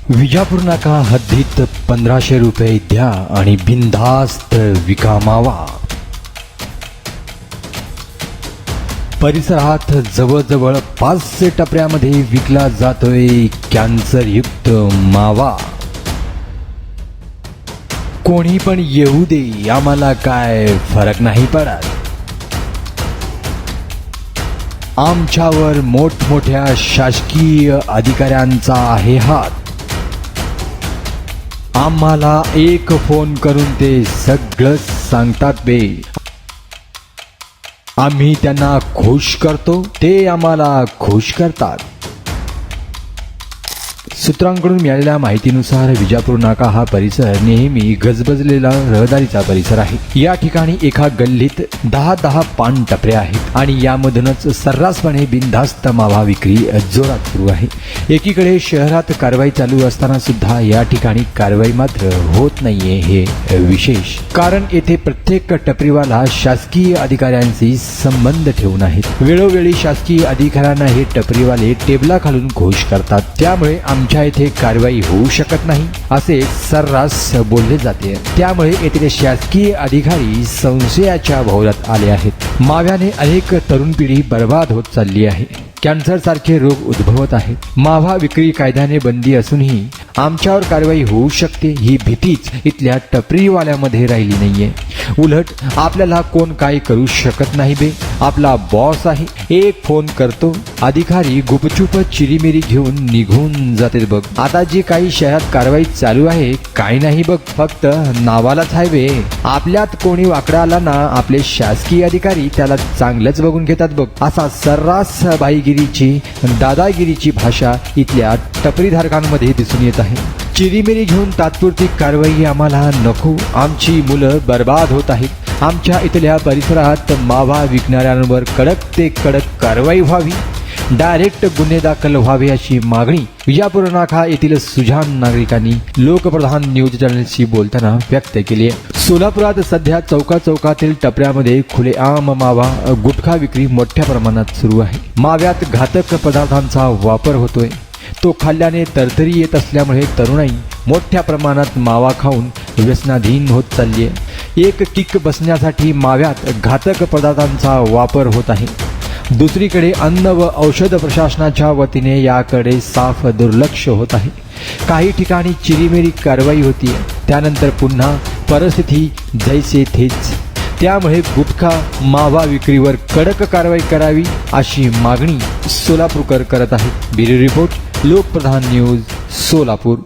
विजापूर नाका हद्दीत 1500 रुपये द्या आणि बिनधास्त विका मावा। परिसरात जवळजवळ 500 टपऱ्यामध्ये विकला जातोय कॅन्सरयुक्त मावा। कोणी पण येऊ दे, आम्हाला काय फरक नाही पडत। आमच्यावर मोठमोठ्या शासकीय अधिकाऱ्यांचा आहे हात। आम्हाला एक फोन करून ते सगळं सांगतात बे। आम्ही त्यांना खुश करतो, ते आम्हाला खुश करतात। सूत्रांकडून मिळालेल्या माहितीनुसार विजापूर नाका हा परिसर नेहमी गजबजलेला रहदारीचा परिसर आहे। या ठिकाणी एका गल्लीत 10 पान टपरे आहेत आणि यामधूनच सर्रासपणे बिनधास्त मावा विक्री जोरात सुरू आहे। एकीकडे शहरात कारवाई चालू असताना सुद्धा या ठिकाणी कारवाई मात्र होत नाहीये हे विशेष, कारण येथे प्रत्येक टपरीवाला शासकीय अधिकाऱ्यांशी संबंध ठेवून आहेत। वेळोवेळी शासकीय अधिकाऱ्यांना हे टपरीवाले टेबलाखालून खुश करतात, त्यामुळे आमच्या येथे कारवाई होऊ शकत नाही असे सर्रास बोलले जाते। त्यामुळे येथील शासकीय अधिकारी संशयाच्या भोवऱ्यात आले आहेत। माव्याने अनेक तरुण पिढी बर्बाद होत चालली आहे। कॅन्सर सारखे रोग उद्भवत आहेत। मावा विक्री कायद्याने बंदी असूनही आमच्यावर कारवाई होऊ शकते ही भीतीच इथल्या टपरीवाल्यामध्ये राहिली नाहीये। उलट आपल्याला कोण काय करू शकत नाही बे, आपला बॉस आहे, एक फोन करतो, अधिकारी गुपचूप चिरीमिरी घेऊन निघून जाते बघ। आता जी काही शहरात कारवाई चालू आहे काही नाही बघ, फक्त नावालाच आहे बे। आपल्यात कोणी वाकडा आला ना, आपले शासकीय अधिकारी त्याला चांगलंच बघून घेतात बघ। असा सर्रास बाईगिरीची दादागिरीची भाषा इथल्या टपरीधारकांमध्ये दिसून येत आहे। चिरीमिरी घेऊन तात्पुरती कारवाई आम्हाला नको, आमची मुलं बर्बाद होत आहेत। आमच्या इथल्या परिसरात मावा विकणाऱ्यांवर कडक ते कडक कारवाई व्हावी, डायरेक्ट गुन्हे दाखल व्हावे अशी मागणी विजापूर नाका येथील सुजाण नागरिकांनी लोकप्रधान न्यूज चॅनलशी बोलताना व्यक्त केली आहे। सोलापुरात सध्या चौकाचौकातील टपऱ्यामध्ये खुलेआम मावा गुटखा विक्री मोठ्या प्रमाणात सुरू आहे। माव्यात घातक पदार्थांचा वापर होतोय, तो खाल्ल्याने तरतरी येत असल्यामुळे तरुणाई मोठ्या प्रमाणात मावा खाऊन व्यसनाधीन होत चालली आहे। एक किक बसण्यासाठी माव्यात घातक पदार्थांचा वापर होत आहे। दुसरीकडे अन्न व औषध प्रशासनाच्या वतीने याकडे साफ दुर्लक्ष होत आहे। काही ठिकाणी चिरीमिरी कारवाई होतीये, त्यानंतर पुन्हा परिस्थिती जैसे थेच। त्यामुळे गुटखा मावा विक्रीवर कडक कारवाई करावी अशी मागणी सोलापूरकर करत आहेत। Bureau report, Lokpradhan news, Solapur.